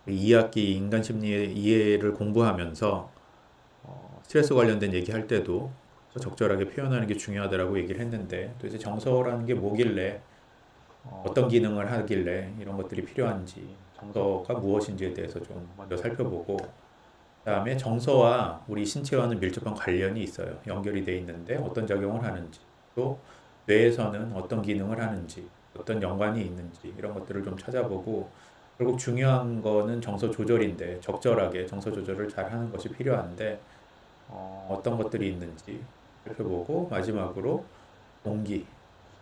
2학기 인간 심리의 이해를 공부하면서 스트레스 관련된 얘기할 때도 적절하게 표현하는 게 중요하다라고 얘기를 했는데, 또 이제 정서라는 게 뭐길래, 어떤 기능을 하길래 이런 것들이 필요한지, 정서가 무엇인지에 대해서 좀 먼저 살펴보고, 그다음에 정서와 우리 신체와는 밀접한 관련이 있어요. 연결이 돼 있는데 어떤 작용을 하는지, 또 뇌에서는 어떤 기능을 하는지, 어떤 연관이 있는지 이런 것들을 좀 찾아보고, 결국 중요한 거는 정서 조절인데 적절하게 정서 조절을 잘 하는 것이 필요한데 어떤 것들이 있는지 살펴보고, 마지막으로 동기.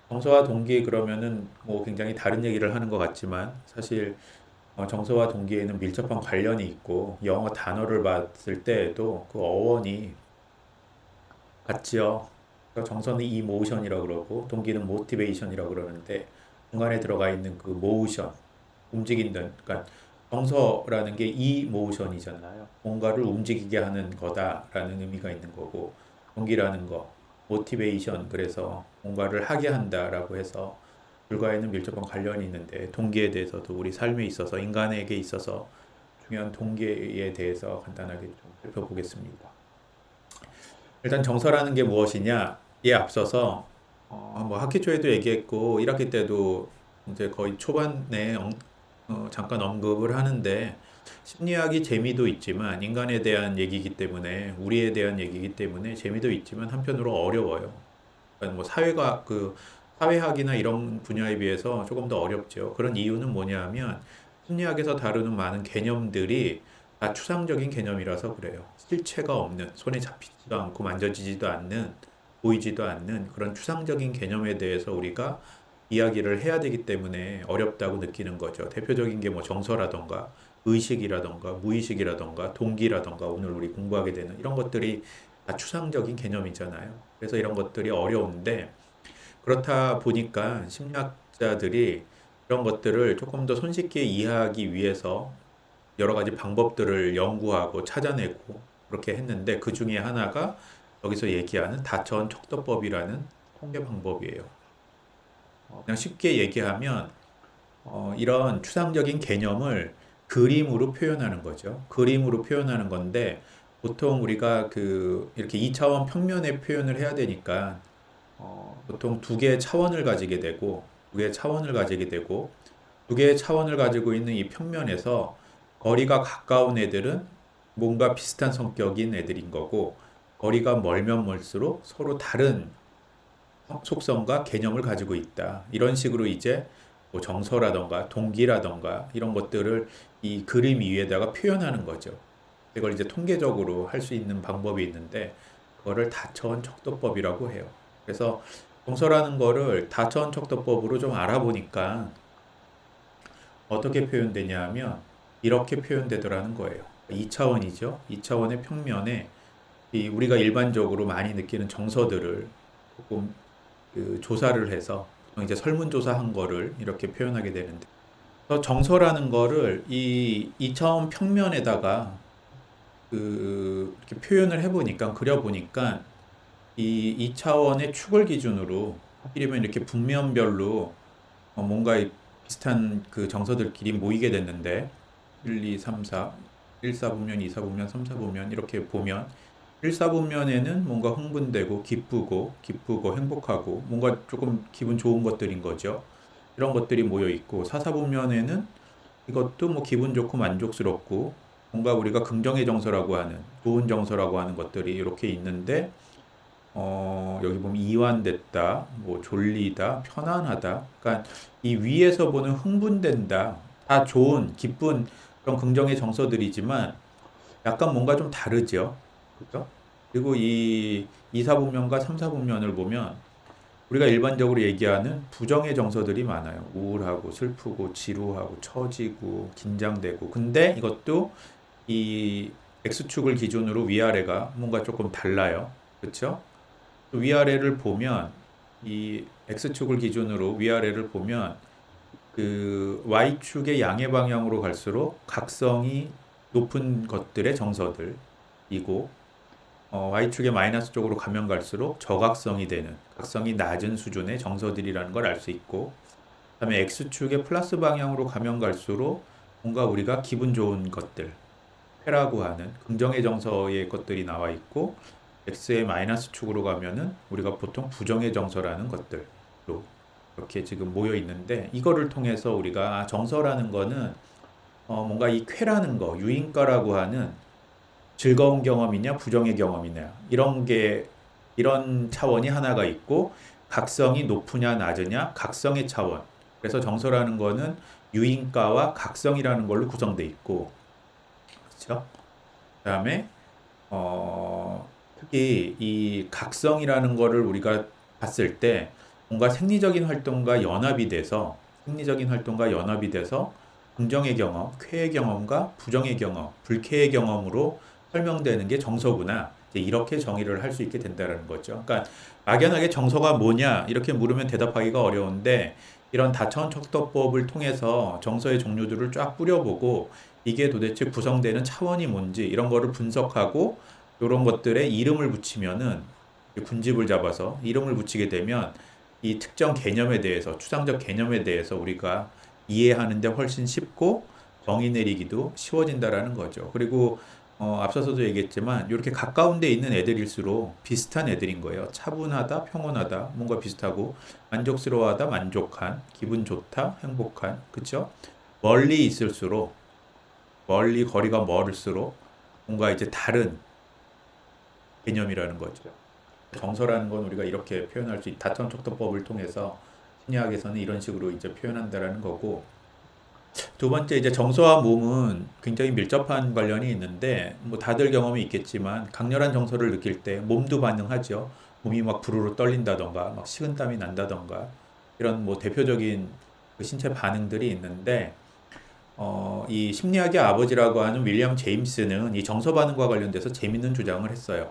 정서와 동기 그러면은 뭐 굉장히 다른 얘기를 하는 것 같지만, 사실 정서와 동기에는 밀접한 관련이 있고, 영어 단어를 봤을 때에도 그 어원이 같지요. 그러니까 정서는 이모션이라고 그러고 동기는 모티베이션이라고 그러는데, 중간에 들어가 있는 그 모션, 움직이는, 그러니까 정서라는 게 이모션이잖아요. 뭔가를 움직이게 하는 거다라는 의미가 있는 거고, 동기라는 거, 모티베이션, 그래서 뭔가를 하게 한다라고 해서 불과에는 밀접한 관련이 있는데, 동기에 대해서도 우리 삶에 있어서, 인간에게 있어서 중요한 동기에 대해서 간단하게 좀 살펴보겠습니다. 일단 정서라는 게 무엇이냐에 앞서서 뭐 학기 초에도 얘기했고 1학기 때도 이제 거의 초반에 잠깐 언급을 하는데, 심리학이 재미도 있지만 인간에 대한 얘기이기 때문에, 우리에 대한 얘기이기 때문에 재미도 있지만 한편으로 어려워요. 그러니까 뭐 사회학이나 이런 분야에 비해서 조금 더 어렵죠. 그런 이유는 뭐냐면 심리학에서 다루는 많은 개념들이 다 추상적인 개념이라서 그래요. 실체가 없는, 손에 잡히지도 않고 만져지지도 않는, 보이지도 않는 그런 추상적인 개념에 대해서 우리가 이야기를 해야 되기 때문에 어렵다고 느끼는 거죠. 대표적인 게 뭐 정서라던가 의식이라던가 무의식이라던가 동기라던가 오늘 우리 공부하게 되는 이런 것들이 다 추상적인 개념이잖아요. 그래서 이런 것들이 어려운데, 그렇다 보니까 심리학자들이 이런 것들을 조금 더 손쉽게 이해하기 위해서 여러 가지 방법들을 연구하고 찾아내고 그렇게 했는데, 그 중에 하나가 여기서 얘기하는 다천 척도법이라는 통계 방법이에요. 그냥 쉽게 얘기하면 이런 추상적인 개념을 그림으로 표현하는 거죠. 그림으로 표현하는 건데, 보통 우리가 그 이렇게 2차원 평면의 표현을 해야 되니까 보통 두 개의 차원을 가지게 되고, 두 개의 차원을 가지게 되고, 두 개의 차원을 가지고 있는 이 평면에서 거리가 가까운 애들은 뭔가 비슷한 성격인 애들인 거고, 거리가 멀면 멀수록 서로 다른 속성과 개념을 가지고 있다. 이런 식으로 이제 뭐 정서라던가 동기라던가 이런 것들을 이 그림 위에다가 표현하는 거죠. 이걸 이제 통계적으로 할 수 있는 방법이 있는데, 그거를 다천 척도법이라고 해요. 그래서 정서라는 거를 다천 척도법으로 좀 알아보니까 어떻게 표현되냐 하면 이렇게 표현되더라는 거예요. 2차원이죠. 2차원의 평면에 이 우리가 일반적으로 많이 느끼는 정서들을 조금 그 조사를 해서 이제 설문조사한 거를 이렇게 표현하게 되는데, 그래서 정서라는 거를 이 2차원 평면에다가 이렇게 표현을 해보니까, 그려보니까 이 2차원의 축을 기준으로 하필이면 이렇게 분면별로 뭔가 비슷한 그 정서들끼리 모이게 됐는데, 1, 2, 3, 4, 1, 4분면, 2, 4분면, 3, 4분면 이렇게 보면 1, 4분면에는 뭔가 흥분되고 기쁘고 행복하고 뭔가 조금 기분 좋은 것들인 거죠. 이런 것들이 모여 있고, 4, 4분면에는 이것도 뭐 기분 좋고 만족스럽고 뭔가 우리가 긍정의 정서라고 하는, 좋은 정서라고 하는 것들이 이렇게 있는데, 여기 보면 이완됐다, 뭐 졸리다, 편안하다. 그러니까 이 위에서 보는 흥분된다, 다 좋은, 기쁜 그런 긍정의 정서들이지만 약간 뭔가 좀 다르죠. 그죠? 그리고 이 2, 4분면과 3, 4분면을 보면 우리가 일반적으로 얘기하는 부정의 정서들이 많아요. 우울하고 슬프고 지루하고 처지고 긴장되고. 근데 이것도 이 X축을 기준으로 위아래가 뭔가 조금 달라요. 그렇죠? 위아래를 보면, 이 X축을 기준으로 위아래를 보면 그 Y축의 양의 방향으로 갈수록 각성이 높은 것들의 정서들이고, Y축의 마이너스 쪽으로 가면 갈수록 저각성이 되는, 각성이 낮은 수준의 정서들이라는 걸 알 수 있고, 그다음에 X축의 플러스 방향으로 가면 갈수록 뭔가 우리가 기분 좋은 것들, 쾌라고 하는 긍정의 정서의 것들이 나와 있고 x의 마이너스 축으로 가면은 우리가 보통 부정의 정서라는 것들로 이렇게 지금 모여 있는데 이거를 통해서 우리가 정서라는 거는 뭔가 이 쾌라는 거, 유인가라고 하는 즐거운 경험이냐 부정의 경험이냐 이런 차원이 하나가 있고 각성이 높으냐 낮으냐 각성의 차원. 그래서 정서라는 거는 유인가와 각성이라는 걸로 구성돼 있고 그렇죠? 그다음에 특히 이 각성이라는 거를 우리가 봤을 때 뭔가 생리적인 활동과 연합이 돼서 긍정의 경험, 쾌의 경험과 부정의 경험, 불쾌의 경험으로 설명되는 게 정서구나. 이제 이렇게 정의를 할 수 있게 된다는 거죠. 그러니까 막연하게 정서가 뭐냐 이렇게 물으면 대답하기가 어려운데 이런 다차원 척도법을 통해서 정서의 종류들을 쫙 뿌려보고 이게 도대체 구성되는 차원이 뭔지 이런 거를 분석하고 이런 것들에 이름을 붙이면은 군집을 잡아서 이름을 붙이게 되면 이 특정 개념에 대해서 추상적 개념에 대해서 우리가 이해하는데 훨씬 쉽고 정의 내리기도 쉬워진다라는 거죠. 그리고 앞서서도 얘기했지만 이렇게 가까운 데 있는 애들일수록 비슷한 애들인 거예요. 차분하다, 평온하다, 뭔가 비슷하고 만족스러워하다, 만족한, 기분 좋다, 행복한, 그쵸? 멀리 있을수록 멀리 거리가 멀을수록 뭔가 이제 다른 개념이라는 거죠. 정서라는 건 우리가 이렇게 표현할 수 있, 다천 척도법을 통해서 심리학에서는 이런 식으로 이제 표현한다라는 거고 두 번째 이제 정서와 몸은 굉장히 밀접한 관련이 있는데 뭐 다들 경험이 있겠지만 강렬한 정서를 느낄 때 몸도 반응하죠. 몸이 막 부르르 떨린다던가 막 식은땀이 난다던가 이런 뭐 대표적인 그 신체 반응들이 있는데 이 심리학의 아버지라고 하는 윌리엄 제임스는 이 정서 반응과 관련돼서 재밌는 주장을 했어요.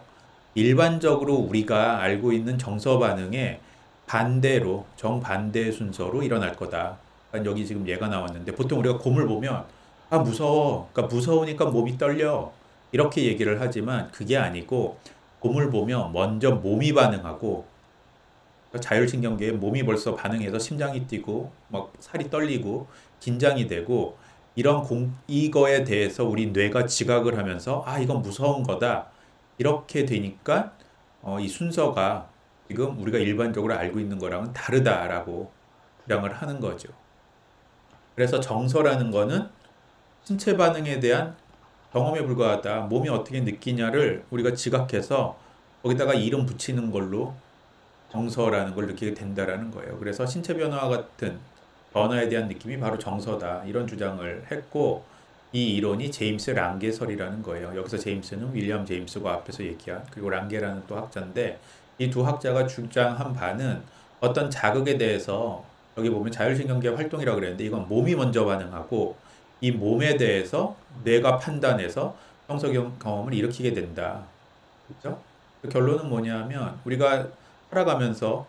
일반적으로 우리가 알고 있는 정서 반응의 반대로 정반대 순서로 일어날 거다. 그러니까 여기 지금 예가 나왔는데 보통 우리가 곰을 보면 아 무서워. 그러니까 무서우니까 몸이 떨려. 이렇게 얘기를 하지만 그게 아니고 곰을 보면 먼저 몸이 반응하고 그러니까 자율신경계에 몸이 벌써 반응해서 심장이 뛰고 막 살이 떨리고 긴장이 되고 이거에 대해서 우리 뇌가 지각을 하면서 아 이건 무서운 거다. 이렇게 되니까 이 순서가 지금 우리가 일반적으로 알고 있는 거랑은 다르다라고 주장을 하는 거죠. 그래서 정서라는 거는 신체 반응에 대한 경험에 불과하다. 몸이 어떻게 느끼냐를 우리가 지각해서 거기다가 이름 붙이는 걸로 정서라는 걸 느끼게 된다라는 거예요. 그래서 신체 변화와 같은 변화에 대한 느낌이 바로 정서다. 이런 주장을 했고 이 이론이 제임스 랑게설이라는 거예요. 여기서 제임스는 윌리엄 제임스가 앞에서 얘기한 그리고 랑게라는 또 학자인데 이 두 학자가 주장한 바는 어떤 자극에 대해서 여기 보면 자율신경계 활동이라고 그랬는데 이건 몸이 먼저 반응하고 이 몸에 대해서 뇌가 판단해서 정서 경험을 일으키게 된다. 그렇죠? 결론은 뭐냐면 우리가 살아가면서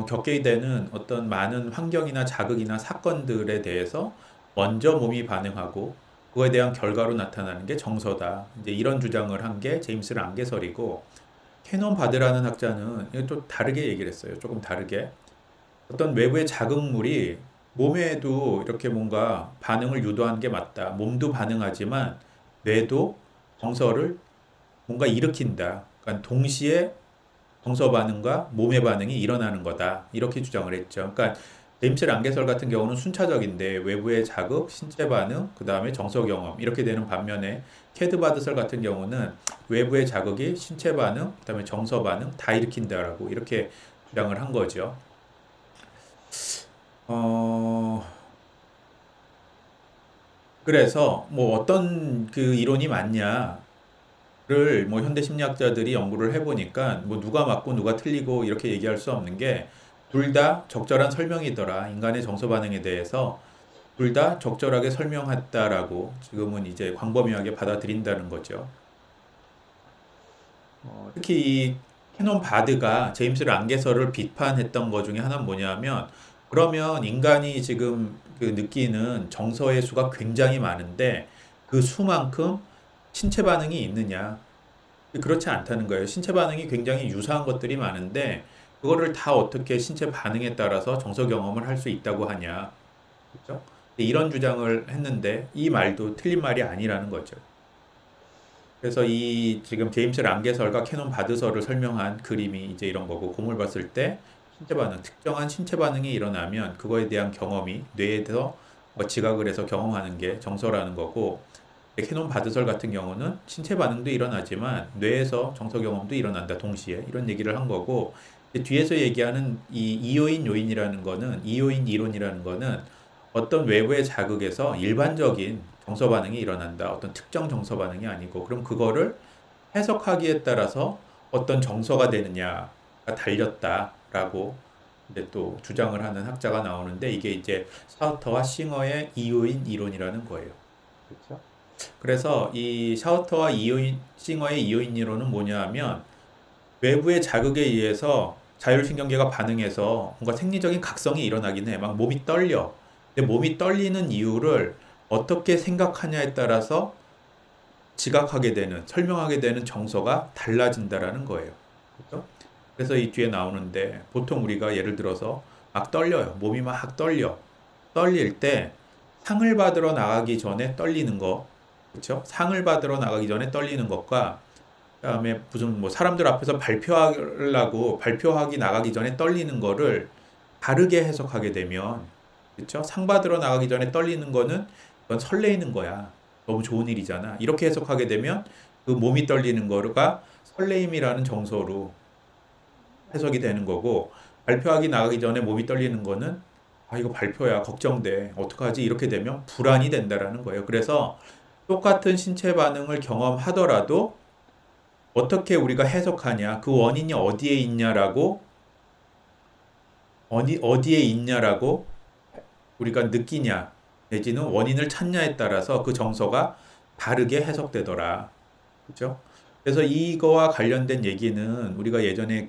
겪게 되는 어떤 많은 환경이나 자극이나 사건들에 대해서 먼저 몸이 반응하고 그거에 대한 결과로 나타나는 게 정서다. 이제 이런 주장을 한 게 제임스 랑게설이고 캐논 바드라는 학자는 이거 또 다르게 얘기를 했어요. 조금 다르게. 어떤 외부의 자극물이 몸에도 이렇게 뭔가 반응을 유도하는 게 맞다. 몸도 반응하지만 뇌도 정서를 뭔가 일으킨다. 그러니까 동시에 정서 반응과 몸의 반응이 일어나는 거다. 이렇게 주장을 했죠. 그러니까 제임스 랑게설 같은 경우는 순차적인데 외부의 자극, 신체 반응, 그 다음에 정서 경험 이렇게 되는 반면에 캐드 바드설 같은 경우는 외부의 자극이 신체 반응, 그 다음에 정서 반응 다 일으킨다라고 이렇게 주장을 한 거죠. 그래서 뭐 어떤 그 이론이 맞냐를 뭐 현대 심리학자들이 연구를 해보니까 뭐 누가 맞고 누가 틀리고 이렇게 얘기할 수 없는 게 둘 다 적절한 설명이더라. 인간의 정서 반응에 대해서 둘 다 적절하게 설명했다라고 지금은 이제 광범위하게 받아들인다는 거죠. 특히 이 캐논 바드가 제임스 랑게설을 비판했던 것 중에 하나는 뭐냐면 그러면 인간이 지금 그 느끼는 정서의 수가 굉장히 많은데 그 수만큼 신체 반응이 있느냐? 그렇지 않다는 거예요. 신체 반응이 굉장히 유사한 것들이 많은데 그거를 다 어떻게 신체 반응에 따라서 정서 경험을 할 수 있다고 하냐? 그렇죠? 이런 주장을 했는데 이 말도 틀린 말이 아니라는 거죠. 그래서 이 지금 제임스 랑게설과 캐논 바드설을 설명한 그림이 이제 이런 거고, 곰을 봤을 때 신체 반응, 특정한 신체 반응이 일어나면 그거에 대한 경험이 뇌에서 지각을 해서 경험하는 게 정서라는 거고, 캐논 바드설 같은 경우는 신체 반응도 일어나지만 뇌에서 정서 경험도 일어난다 동시에, 이런 얘기를 한 거고, 뒤에서 얘기하는 이 이요인 요인이라는 거는, 이요인 이론이라는 거는 어떤 외부의 자극에서 일반적인 정서 반응이 일어난다, 어떤 특정 정서 반응이 아니고, 그럼 그거를 해석하기에 따라서 어떤 정서가 되느냐가 달렸다라고 이제 또 주장을 하는 학자가 나오는데, 이게 이제 샤우터와 싱어의 이요인 이론이라는 거예요. 그렇죠? 그래서 이 샤우터와 싱어의 이요인 이론은 뭐냐 하면, 외부의 자극에 의해서 자율신경계가 반응해서 뭔가 생리적인 각성이 일어나긴 해. 막 몸이 떨려. 근데 몸이 떨리는 이유를 어떻게 생각하냐에 따라서 지각하게 되는, 설명하게 되는 정서가 달라진다라는 거예요. 그렇죠? 그래서 이 뒤에 나오는데, 보통 우리가 예를 들어서 막 떨려요. 몸이 막 떨려. 떨릴 때 상을 받으러 나가기 전에 떨리는 거, 그렇죠? 상을 받으러 나가기 전에 떨리는 것과, 그다음에 무슨 뭐 사람들 앞에서 발표하기 나가기 전에 떨리는 거를 다르게 해석하게 되면, 그렇죠? 상 받으러 나가기 전에 떨리는 거는 그건 설레이는 거야. 너무 좋은 일이잖아. 이렇게 해석하게 되면 그 몸이 떨리는 거가 설레임이라는 정서로 해석이 되는 거고, 발표하기 나가기 전에 몸이 떨리는 거는 아, 이거 발표야, 걱정돼, 어떡하지, 이렇게 되면 불안이 된다라는 거예요. 그래서 똑같은 신체 반응을 경험하더라도 어떻게 우리가 해석하냐, 그 원인이 어디에 있냐라고 우리가 느끼냐, 내지는 원인을 찾냐에 따라서 그 정서가 다르게 해석되더라. 그렇죠? 그래서 이거와 관련된 얘기는 우리가 예전에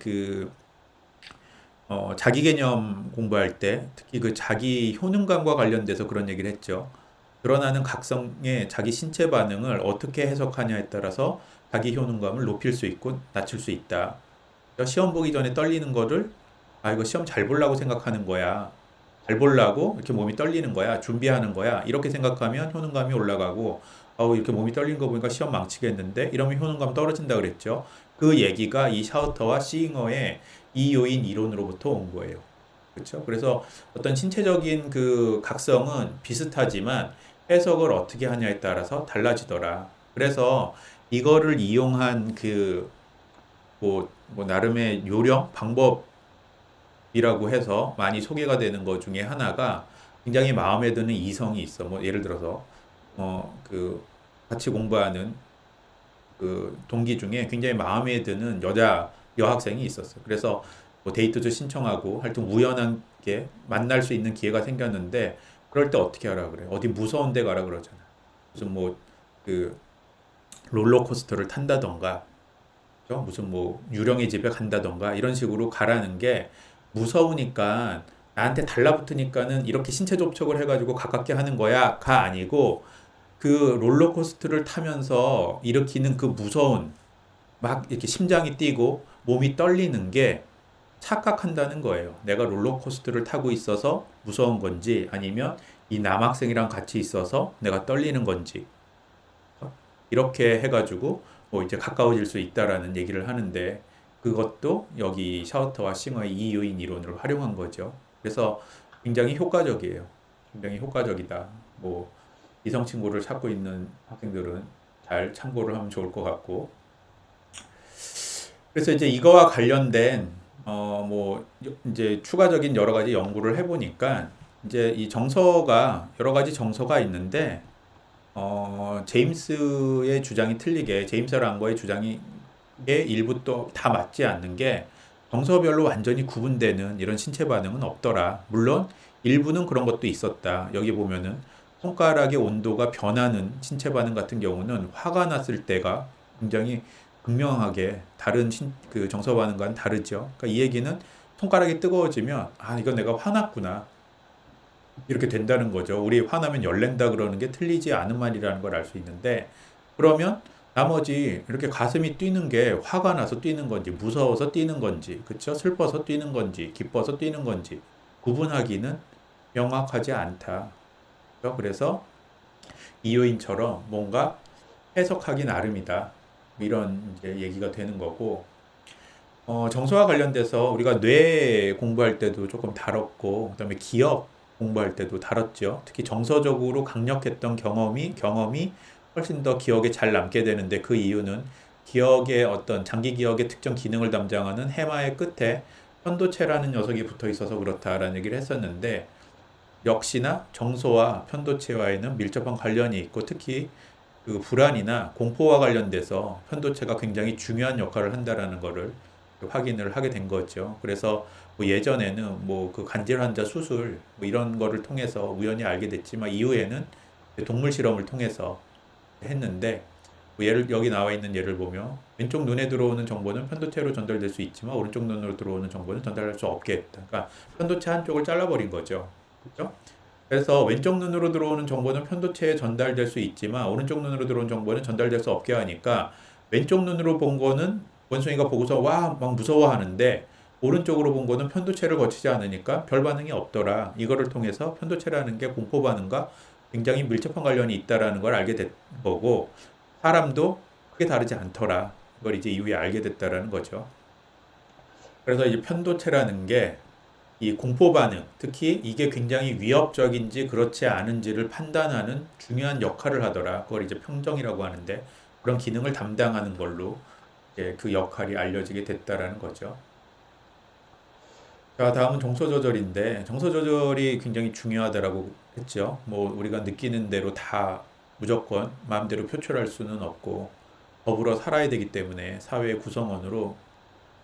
자기 개념 공부할 때 특히 그 자기 효능감과 관련돼서 그런 얘기를 했죠. 드러나는 각성의 자기 신체 반응을 어떻게 해석하냐에 따라서 자기 효능감을 높일 수 있고 낮출 수 있다. 그러니까 시험 보기 전에 떨리는 거를 아, 이거 시험 잘 보려고 생각하는 거야, 잘 보려고 이렇게 몸이 떨리는 거야, 준비하는 거야, 이렇게 생각하면 효능감이 올라가고, 이렇게 몸이 떨린 거 보니까 시험 망치겠는데, 이러면 효능감 떨어진다 그랬죠. 그 얘기가 이 샤우터와 싱어의 이요인 이론으로부터 온 거예요. 그렇죠? 그래서 어떤 신체적인 그 각성은 비슷하지만 해석을 어떻게 하냐에 따라서 달라지더라. 그래서 이거를 이용한 뭐 나름의 요령, 방법이라고 해서 많이 소개가 되는 것 중에 하나가, 굉장히 마음에 드는 이성이 있어. 뭐 예를 들어서 같이 공부하는 그 동기 중에 굉장히 마음에 드는 여학생이 있었어. 그래서 뭐 데이트도 신청하고 하여튼 우연하게 만날 수 있는 기회가 생겼는데, 그럴 때 어떻게 하라 그래? 어디 무서운 데 가라 그러잖아. 무슨 그 롤러코스터를 탄다던가, 그죠? 무슨 뭐 유령의 집에 간다던가, 이런 식으로 가라는 게, 무서우니까 나한테 달라붙으니까는 이렇게 신체 접촉을 해가지고 가깝게 하는 거야가 아니고, 그 롤러코스터를 타면서 일으키는 그 무서운, 막 이렇게 심장이 뛰고 몸이 떨리는 게 착각한다는 거예요. 내가 롤러코스터를 타고 있어서 무서운 건지, 아니면 이 남학생이랑 같이 있어서 내가 떨리는 건지, 이렇게 해가지고 뭐 이제 가까워질 수 있다라는 얘기를 하는데, 그것도 여기 샤우터와 싱어의 이요인 이론을 활용한 거죠. 그래서 굉장히 효과적이에요. 굉장히 효과적이다. 뭐 이성 친구를 찾고 있는 학생들은 잘 참고를 하면 좋을 것 같고, 그래서 이제 이거와 관련된 뭐 이제 추가적인 여러 가지 연구를 해보니까, 이제 이 정서가 여러 가지 정서가 있는데, 제임스의 주장이 틀리게, 제임스 랑거의 주장이 일부 또 다 맞지 않는 게, 정서별로 완전히 구분되는 이런 신체 반응은 없더라. 물론 일부는 그런 것도 있었다. 여기 보면은 손가락의 온도가 변하는 신체 반응 같은 경우는 화가 났을 때가 굉장히 극명하게 다른 그 정서 반응과는 다르죠. 그러니까 이 얘기는 손가락이 뜨거워지면 아, 이건 내가 화났구나, 이렇게 된다는 거죠. 우리 화나면 열낸다 그러는 게 틀리지 않은 말이라는 걸 알 수 있는데, 그러면 나머지 이렇게 가슴이 뛰는 게 화가 나서 뛰는 건지, 무서워서 뛰는 건지, 그쵸? 슬퍼서 뛰는 건지, 기뻐서 뛰는 건지 구분하기는 명확하지 않다. 그렇죠? 그래서 이효인처럼 뭔가 해석하기 나름이다. 이런 이제 얘기가 되는 거고, 정서와 관련돼서 우리가 뇌 공부할 때도 조금 다뤘고, 그다음에 기억 공부할 때도 다뤘죠. 특히 정서적으로 강력했던 경험이 훨씬 더 기억에 잘 남게 되는데 그 이유는 기억의 어떤 장기 기억의 특정 기능을 담당하는 해마의 끝에 편도체라는 녀석이 붙어 있어서 그렇다라는 얘기를 했었는데 역시나 정서와 편도체와에는 밀접한 관련이 있고 특히 그 불안이나 공포와 관련돼서 편도체가 굉장히 중요한 역할을 한다라는 거를 확인을 하게 된 거죠. 그래서 뭐 예전에는 뭐 그 간질 환자 수술 뭐 이런 거를 통해서 우연히 알게 됐지만 이후에는 동물 실험을 통해서 했는데 뭐 예를 여기 나와 있는 예를 보면 왼쪽 눈에 들어오는 정보는 편도체로 전달될 수 있지만 오른쪽 눈으로 들어오는 정보는 전달할 수 없게 했다. 그러니까 편도체 한쪽을 잘라버린 거죠. 그렇죠? 그래서 왼쪽 눈으로 들어오는 정보는 편도체에 전달될 수 있지만 오른쪽 눈으로 들어오는 정보는 전달될 수 없게 하니까 왼쪽 눈으로 본 거는 원숭이가 보고서 와 막 무서워하는데 오른쪽으로 본 거는 편도체를 거치지 않으니까 별 반응이 없더라. 이거를 통해서 편도체라는 게 공포 반응과 굉장히 밀접한 관련이 있다라는 걸 알게 된 거고 사람도 크게 다르지 않더라. 이걸 이제 이후에 알게 됐다라는 거죠. 그래서 이제 편도체라는 게 이 공포 반응, 특히 이게 굉장히 위협적인지 그렇지 않은지를 판단하는 중요한 역할을 하더라. 그걸 이제 평정이라고 하는데 그런 기능을 담당하는 걸로 이제 그 역할이 알려지게 됐다라는 거죠. 자, 다음은 정서 조절인데 정서 조절이 굉장히 중요하다라고 했죠. 뭐 우리가 느끼는 대로 다 무조건 마음대로 표출할 수는 없고 더불어 살아야 되기 때문에 사회의 구성원으로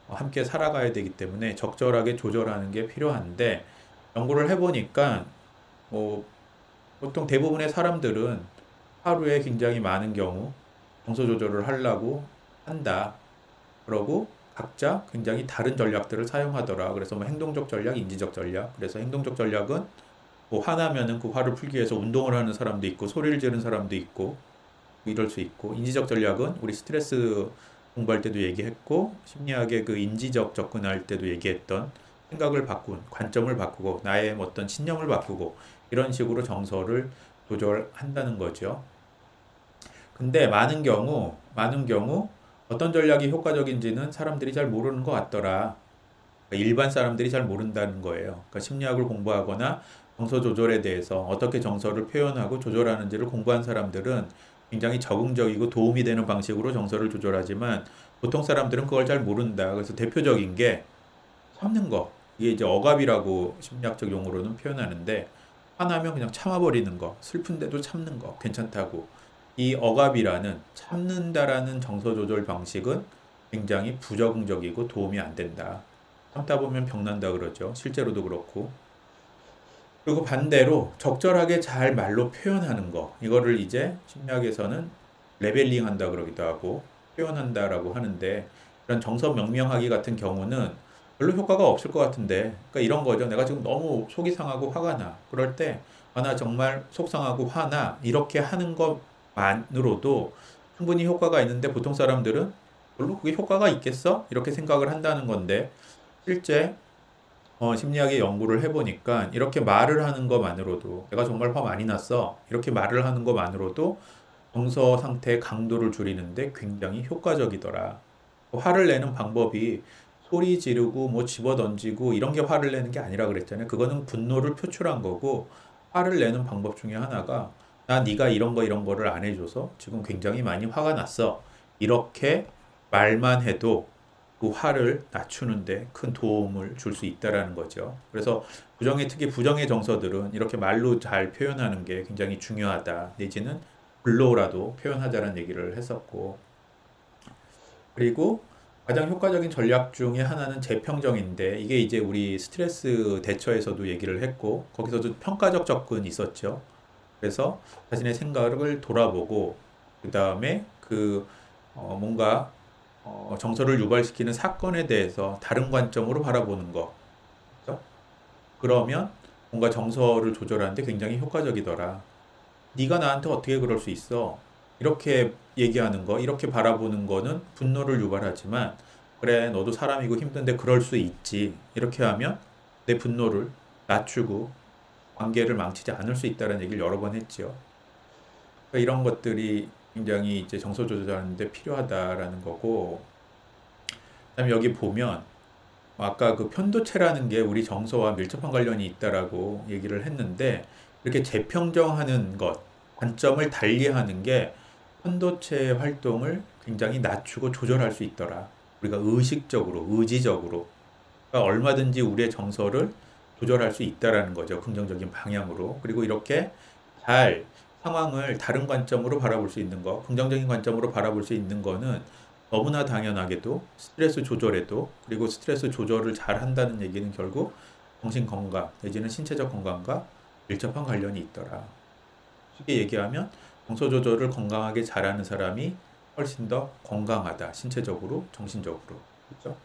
함께 살아가야 되기 때문에 적절하게 조절하는 게 필요한데 연구를 해보니까 뭐 보통 대부분의 사람들은 하루에 굉장히 많은 경우 정서 조절을 하려고 한다. 그러고 각자 굉장히 다른 전략들을 사용하더라. 그래서 뭐 행동적 전략, 인지적 전략. 그래서 행동적 전략은 뭐 화나면은 그 화를 풀기 위해서 운동을 하는 사람도 있고 소리를 지르는 사람도 있고 이럴 수 있고 인지적 전략은 우리 스트레스 공부할 때도 얘기했고 심리학의 그 인지적 접근할 때도 얘기했던 생각을 바꾼 관점을 바꾸고 나의 어떤 신념을 바꾸고 이런 식으로 정서를 조절한다는 거죠. 근데 많은 경우 어떤 전략이 효과적인지는 사람들이 잘 모르는 것 같더라. 그러니까 일반 사람들이 잘 모른다는 거예요. 그러니까 심리학을 공부하거나 정서 조절에 대해서 어떻게 정서를 표현하고 조절하는지를 공부한 사람들은 굉장히 적응적이고 도움이 되는 방식으로 정서를 조절하지만 보통 사람들은 그걸 잘 모른다. 그래서 대표적인 게 참는 거. 이게 이제 억압이라고 심리학적 용어로는 표현하는데 화나면 그냥 참아버리는 거. 슬픈데도 참는 거. 괜찮다고. 이 억압이라는 참는다라는 정서 조절 방식은 굉장히 부적응적이고 도움이 안 된다. 참다 보면 병난다 그러죠. 실제로도 그렇고. 그리고 반대로 적절하게 잘 말로 표현하는 거. 이거를 이제 심리학에서는 레벨링 한다 그러기도 하고 표현한다라고 하는데 이런 정서 명명하기 같은 경우는 별로 효과가 없을 것 같은데 그러니까 이런 거죠. 내가 지금 너무 속이 상하고 화가 나. 그럴 때 아, 나 정말 속상하고 화나 이렇게 하는 것만으로도 충분히 효과가 있는데 보통 사람들은 별로 그게 효과가 있겠어? 이렇게 생각을 한다는 건데 실제 심리학의 연구를 해보니까 이렇게 말을 하는 것만으로도 내가 정말 화 많이 났어. 이렇게 말을 하는 것만으로도 정서 상태의 강도를 줄이는데 굉장히 효과적이더라. 화를 내는 방법이 소리 지르고 뭐 집어 던지고 이런 게 화를 내는 게 아니라 그랬잖아요. 그거는 분노를 표출한 거고 화를 내는 방법 중에 하나가 나 네가 이런 거를 안 해줘서 지금 굉장히 많이 화가 났어. 이렇게 말만 해도 그 화를 낮추는데 큰 도움을 줄 수 있다라는 거죠. 그래서 특히 부정의 정서들은 이렇게 말로 잘 표현하는 게 굉장히 중요하다. 내지는 글로라도 표현하자는 얘기를 했었고, 그리고 가장 효과적인 전략 중에 하나는 재평정인데, 이게 이제 우리 스트레스 대처에서도 얘기를 했고, 거기서도 평가적 접근이 있었죠. 그래서 자신의 생각을 돌아보고, 그 다음에 뭔가 정서를 유발시키는 사건에 대해서 다른 관점으로 바라보는 거. 그죠? 그러면 뭔가 정서를 조절하는데 굉장히 효과적이더라. 네가 나한테 어떻게 그럴 수 있어? 이렇게 얘기하는 거, 이렇게 바라보는 거는 분노를 유발하지만 그래, 너도 사람이고 힘든데 그럴 수 있지. 이렇게 하면 내 분노를 낮추고 관계를 망치지 않을 수 있다는 얘기를 여러 번 했죠. 그러니까 이런 것들이 굉장히 이제 정서 조절하는데 필요하다라는 거고, 그다음에 여기 보면 아까 그 편도체라는 게 우리 정서와 밀접한 관련이 있다라고 얘기를 했는데, 이렇게 재평정하는 것, 관점을 달리하는 게 편도체 활동을 굉장히 낮추고 조절할 수 있더라. 우리가 의식적으로, 의지적으로, 그러니까 얼마든지 우리의 정서를 조절할 수 있다라는 거죠. 긍정적인 방향으로. 그리고 이렇게 잘 상황을 다른 관점으로 바라볼 수 있는 거, 긍정적인 관점으로 바라볼 수 있는 거는 너무나 당연하게도 스트레스 조절에도, 그리고 스트레스 조절을 잘 한다는 얘기는 결국 정신 건강 내지는 신체적 건강과 밀접한 관련이 있더라. 쉽게 얘기하면 정서 조절을 건강하게 잘하는 사람이 훨씬 더 건강하다. 신체적으로, 정신적으로. 그렇죠?